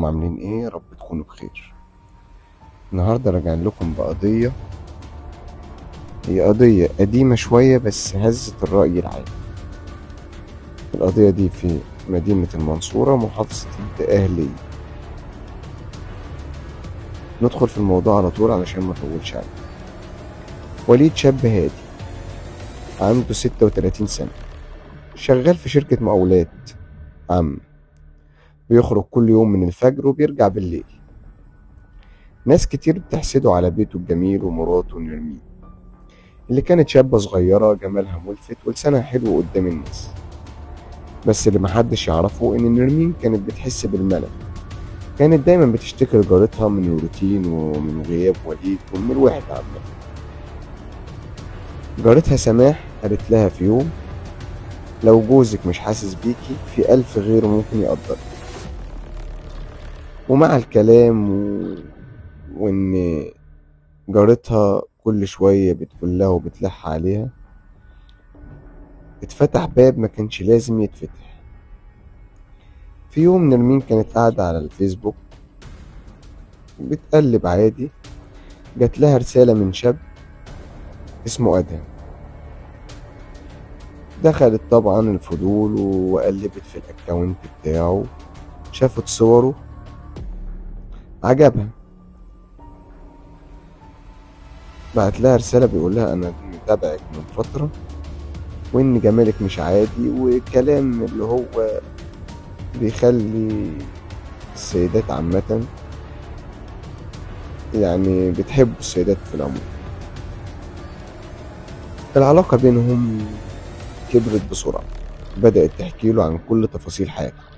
عاملين ايه؟ يا رب تكونوا بخير. النهاردة راجعين لكم بقضية، هي قضية قديمة شوية بس هزت الرأي العام. القضية دي في مدينة المنصورة، محافظة الدقهلية. ندخل في الموضوع على طول علشان ما نطولش عليه. وليد شاب هادي، عنده 36 سنة، شغال في شركة مقاولات عام، بيخرج كل يوم من الفجر وبيرجع بالليل. ناس كتير بتحسده على بيته الجميل ومراته نرمين اللي كانت شابة صغيرة جمالها ملفت ولسانها حلو قدام الناس. بس اللي محدش يعرفه إن نرمين كانت بتحس بالملل، كانت دايما بتشتكي لجارتها من الروتين ومن غياب وليد ومن الوحدة عامة. جارتها سماح قالت لها في يوم: لو جوزك مش حاسس بيكي في ألف غيره ممكن يقدرك. ومع الكلام وإن جارتها كل شوية بتقول لها وبتلح عليها، اتفتح باب ما كانش لازم يتفتح. في يوم نرمين كانت قاعدة على الفيسبوك بتقلب عادي، جات لها رسالة من شاب اسمه أدهم. دخلت طبعا الفضول وقلبت في الأكاونت بتاعه، شافت صوره، عجبها، بعت لها رسالة بيقول لها أنا متابعك من فترة وإن جمالك مش عادي، وكلام اللي هو بيخلي السيدات عامة يعني بتحب السيدات في العموم. العلاقة بينهم كبرت بسرعة، بدأت تحكي له عن كل تفاصيل حياتها،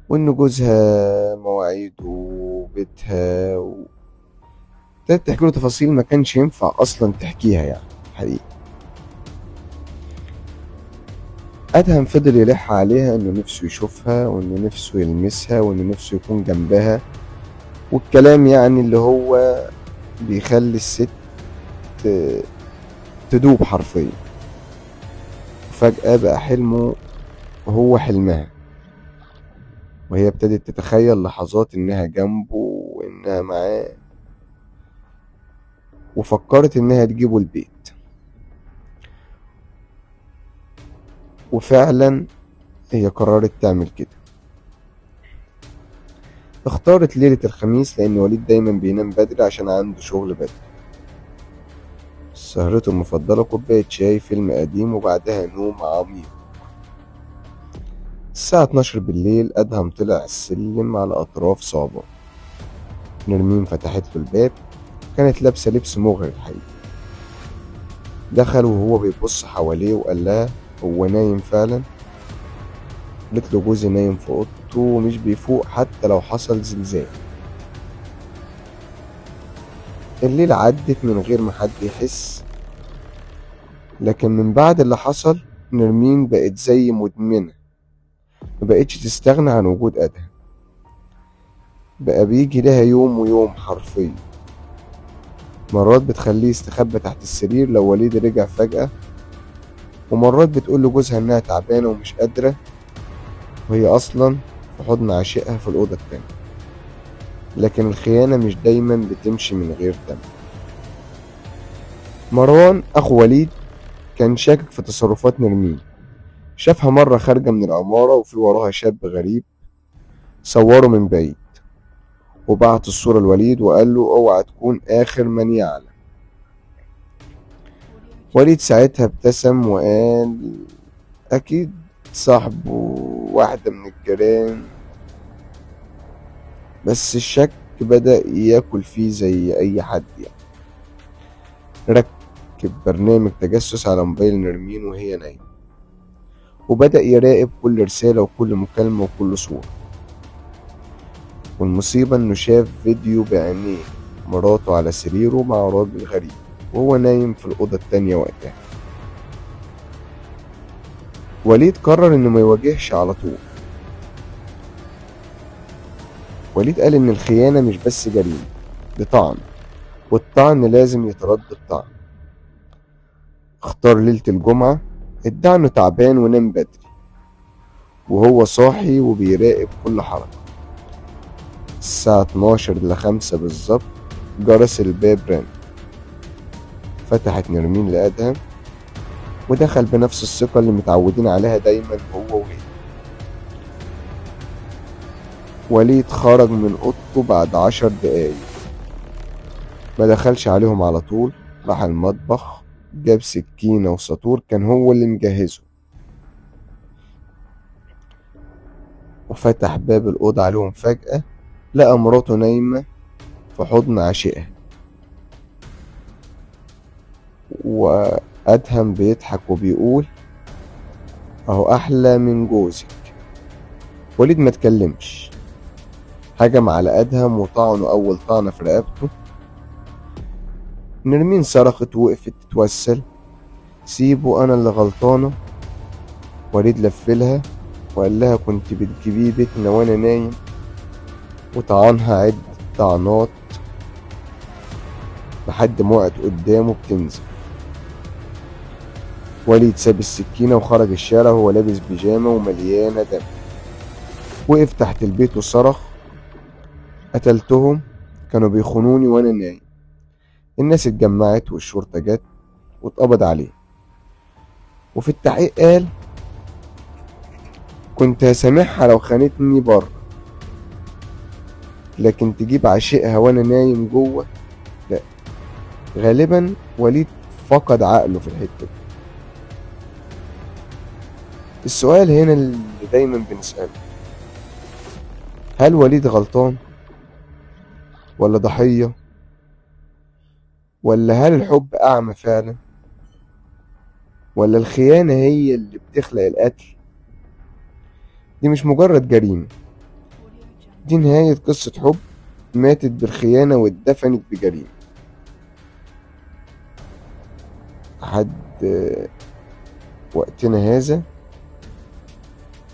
وإن جوزها مواعيده وبيتها ابتدت تحكي له تفاصيل ما كانش ينفع أصلا تحكيها يعني حقيقي. أدهم فضل يلح عليها إنه نفسه يشوفها وإنه نفسه يلمسها وإنه نفسه يكون جنبها، والكلام يعني اللي هو بيخلي الست تدوب حرفيا. وفجأة بقى حلمه وهو حلمها، وهي ابتدت تتخيل لحظات إنها جنبه وإنها معاه، وفكرت إنها تجيبه البيت. وفعلا هي قررت تعمل كده. اختارت ليلة الخميس لأن وليد دايما بينام بدري عشان عنده شغل بدري. سهرته المفضلة كوباية شاي، فيلم قديم، وبعدها نوم عميق. الساعة 12 بالليل أدهم طلع السلم على أطراف صعبة. نرمين فتحت له الباب، كانت لابسة لبس مغري الحقيقة. دخل وهو بيبص حواليه وقال لها: هو نايم فعلا؟ قالت له: جوزي نايم في أوضته ومش بيفوق حتى لو حصل زلزال. الليلة عدت من غير ما حد يحس، لكن من بعد اللي حصل نرمين بقت زي مدمنة، مبقتش تستغنى عن وجود أدهم. بقى بيجي لها يوم ويوم حرفيا، مرات بتخليه يستخبى تحت السرير لو وليد رجع فجأة، ومرات بتقول لجوزها إنها تعبانة ومش قادرة وهي أصلا في حضن عشيقها في الأوضة التانية. لكن الخيانة مش دايما بتمشي من غير دم. مروان أخو وليد كان شاكك في تصرفات نرمين، شافها مرة خارجة من العمارة وفي وراها شاب غريب، صوره من بعيد وبعت الصورة لوليد وقال له: اوعى تكون آخر من يعلم. وليد ساعتها ابتسم وقال: أكيد صاحبه، واحدة من الجيران. بس الشك بدأ ياكل فيه زي أي حد يعني. ركب برنامج تجسس على موبايل نرمين وهي نايمة، وبدأ يراقب كل رسالة وكل مكالمة وكل صورة. والمصيبة إنه شاف فيديو بعينيه مراته على سريره مع راجل غريب وهو نايم في الأوضة التانية وقتها. وليد قرر إنه ما يواجهش على طول. وليد قال إن الخيانة مش بس جريمة، دي طعن، والطعن لازم يترد بطعن. اختار ليلة الجمعة، ادعى إنه تعبان ونام بدري وهو صاحي وبيراقب كل حركة. الساعة 12:55 بالظبط جرس الباب رن. فتحت نرمين لأدهم ودخل بنفس الثقة اللي متعودين عليها دايما هو وهي. وليد خرج من أوضته بعد 10 دقايق، ما دخلش عليهم على طول، راح المطبخ جاب سكينة وساطور كان هو اللي مجهزه، وفتح باب الأوضة عليهم. فجأة لقى مراته نايمة في حضن عشيقها، وأدهم بيضحك وبيقول أهو أحلى من جوزك. وليد ما تكلمش، هجم على أدهم وطعنه أول طعنة في رقبته. نرمين صرخت ووقفت تتوسل، سيبه أنا اللي غلطانة. وليد لفلها وقال لها كنت بتجيبيه بيتنا وأنا نايم، وطعنها عدة طعنات لحد ما وقعت قدامه بتنزف. وليد ساب السكينة وخرج الشارع وهو لابس بيجامة ومليانة دم. وقف تحت البيت وصرخ قتلتهم، كانوا بيخونوني وأنا نايم. الناس اتجمعت والشرطة جت واتقبض عليه. وفي التحقيق قال كنت هسامحها لو خانتني بره، لكن تجيب عشيقها وانا نايم جوه لا. غالبا وليد فقد عقله في الحتة دي. السؤال هنا اللي دايما بنسأله، هل وليد غلطان ولا ضحية، ولا هل الحب أعمى فعلا، ولا الخيانة هي اللي بتخلق القتل؟ دي مش مجرد جريمة، دي نهاية قصة حب ماتت بالخيانة واتدفنت بجريمة. لحد وقتنا هذا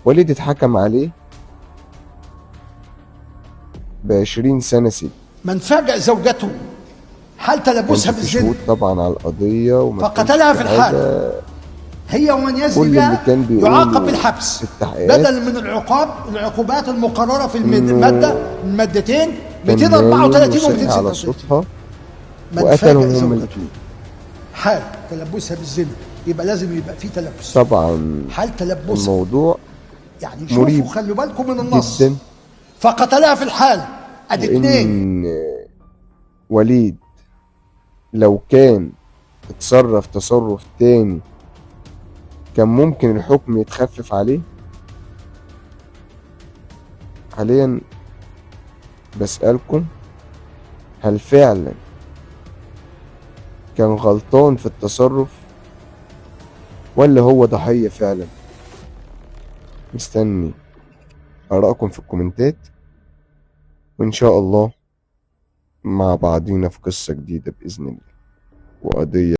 وليد اتحكم عليه ب20 سنة سجن. من فاجأ زوجته حال تلبسها في بالزنا شهود طبعا على القضية وما فقتلها في الحال، هي ومن يزني كل اللي بها كان بيقوله يعاقب بالحبس في التحقيقات بدلا من العقوبات المقررة في إنه المادتين كان 234 و نايم على 266. صوتها من وقتلهم فاجأ هما زوجته الاتنين. حال تلبسها بالزنا يبقى لازم يبقى في تلبس. طبعا حال تلبسها الموضوع يعني مريب شوفوا خلوا بالكم من النص جدا، فقتلها في الحال ادي 2. وإن وليد لو كان اتصرف تصرف تاني كان ممكن الحكم يتخفف عليه. حاليا بسألكم، هل فعلا كان غلطان في التصرف ولا هو ضحية فعلا؟ مستني آرائكم في الكومنتات، وإن شاء الله مع بعضينا في قصة جديدة بإذن الله وقضية